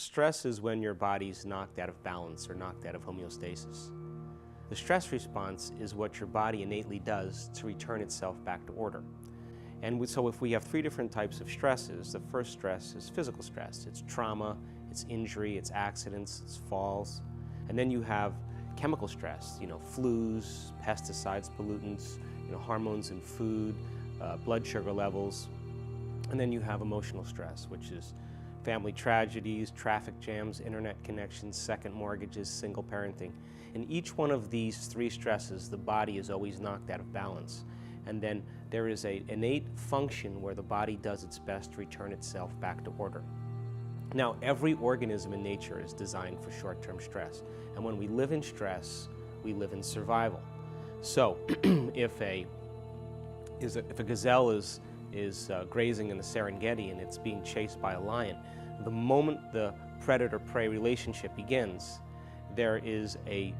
Stress is when your body's knocked out of balance or knocked out of homeostasis. The stress response is what your body innately does to return itself back to order. And so if we have three different types of stresses, the first stress is physical stress. It's trauma, it's injury, it's accidents, it's falls. And then you have chemical stress, flus, pesticides, pollutants, hormones in food, blood sugar levels. And then you have emotional stress, which is family tragedies, traffic jams, internet connections, second mortgages, single parenting. In each one of these three stresses, the body is always knocked out of balance. And then there is an innate function where the body does its best to return itself back to order. Now, every organism in nature is designed for short-term stress. And when we live in stress, we live in survival. So if a gazelle is grazing in the Serengeti and it's being chased by a lion, the moment the predator-prey relationship begins, there is a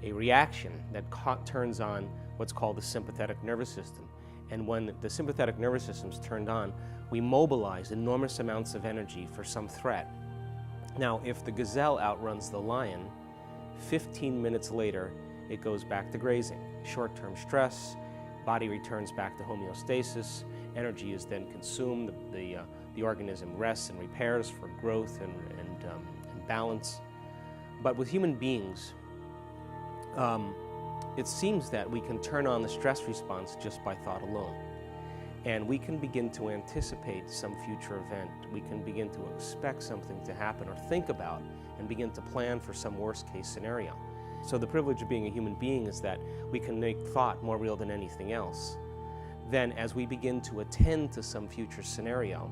reaction that turns on what's called the sympathetic nervous system. And when the sympathetic nervous system is turned on, we mobilize enormous amounts of energy for some threat. Now, if the gazelle outruns the lion, 15 minutes later, it goes back to grazing. Short-term stress, body returns back to homeostasis, energy is then consumed, the organism rests and repairs for growth and balance. But with human beings, it seems that we can turn on the stress response just by thought alone. And we can begin to anticipate some future event. We can begin to expect something to happen or think about and begin to plan for some worst case scenario. So the privilege of being a human being is that we can make thought more real than anything else. Then as we begin to attend to some future scenario,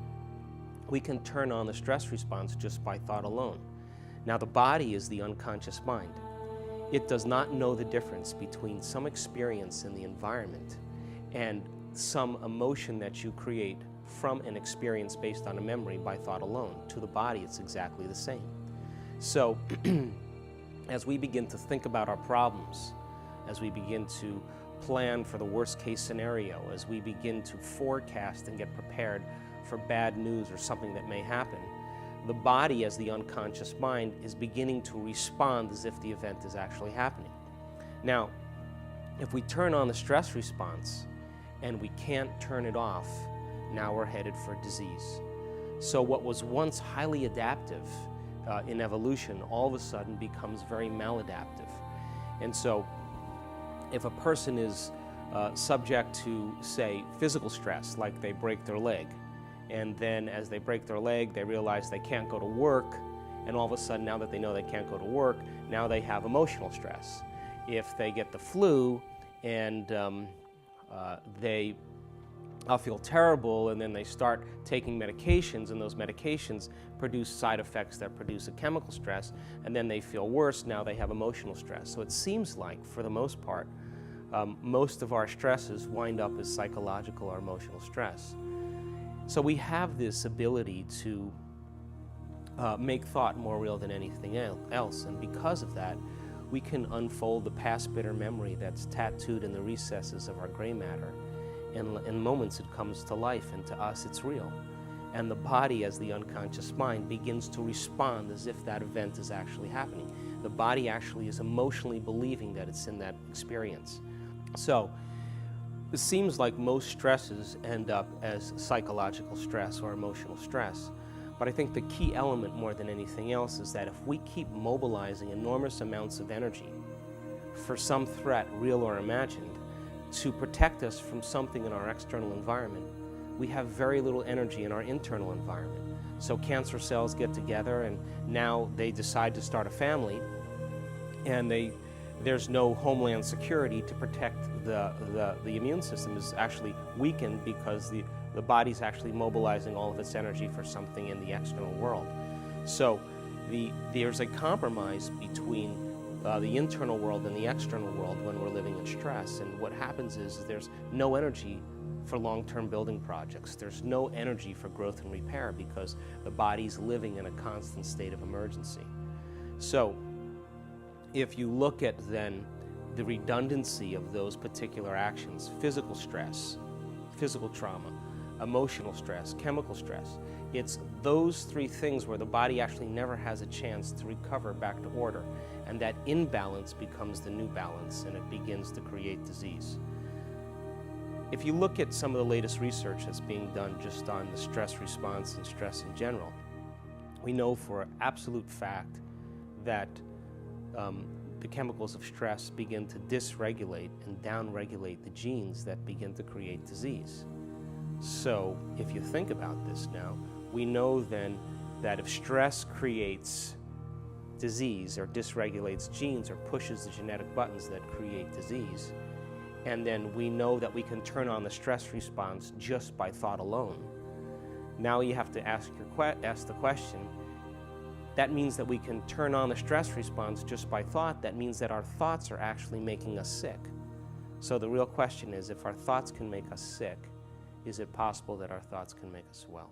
we can turn on the stress response just by thought alone. Now the body is the unconscious mind. It does not know the difference between some experience in the environment and some emotion that you create from an experience based on a memory by thought alone. To the body, it's exactly the same. So as we begin to think about our problems, as we begin to plan for the worst case scenario, as we begin to forecast and get prepared for bad news or something that may happen, the body, as the unconscious mind, is beginning to respond as if the event is actually happening. Now, if we turn on the stress response and we can't turn it off, now we're headed for disease. So what was once highly adaptive in evolution all of a sudden becomes very maladaptive. And so if a person is subject to, say, physical stress, like they break their leg, and then as they break their leg, they realize they can't go to work, and all of a sudden, now that they know they can't go to work, now they have emotional stress. If they get the flu and they feel terrible, and then they start taking medications, and those medications produce side effects that produce a chemical stress, and then they feel worse, now they have emotional stress. So it seems like, for the most part, most of our stresses wind up as psychological or emotional stress. So we have this ability to make thought more real than anything else, and because of that, we can unfold the past bitter memory that's tattooed in the recesses of our gray matter. In moments it comes to life, and to us it's real. And the body, as the unconscious mind, begins to respond as if that event is actually happening. The body actually is emotionally believing that it's in that experience. So it seems like most stresses end up as psychological stress or emotional stress. But I think the key element more than anything else is that if we keep mobilizing enormous amounts of energy for some threat, real or imagined, to protect us from something in our external environment, we have very little energy in our internal environment. So cancer cells get together and now they decide to start a family, and there's no homeland security to protect the immune system is actually weakened because the body's actually mobilizing all of its energy for something in the external world. So there's a compromise between the internal world and the external world when we're living in stress. And what happens is there's no energy for long-term building projects. There's no energy for growth and repair because the body's living in a constant state of emergency. So if you look at then the redundancy of those particular actions, physical stress, physical trauma, emotional stress, chemical stress. It's those three things where the body actually never has a chance to recover back to order, and that imbalance becomes the new balance, and it begins to create disease. If you look at some of the latest research that's being done just on the stress response and stress in general, we know for an absolute fact that the chemicals of stress begin to dysregulate and downregulate the genes that begin to create disease. So if you think about this now, we know then that if stress creates disease or dysregulates genes or pushes the genetic buttons that create disease, and then we know that we can turn on the stress response just by thought alone, now you have to ask the question, that means that we can turn on the stress response just by thought. That means that our thoughts are actually making us sick. So the real question is, if our thoughts can make us sick, is it possible that our thoughts can make us well?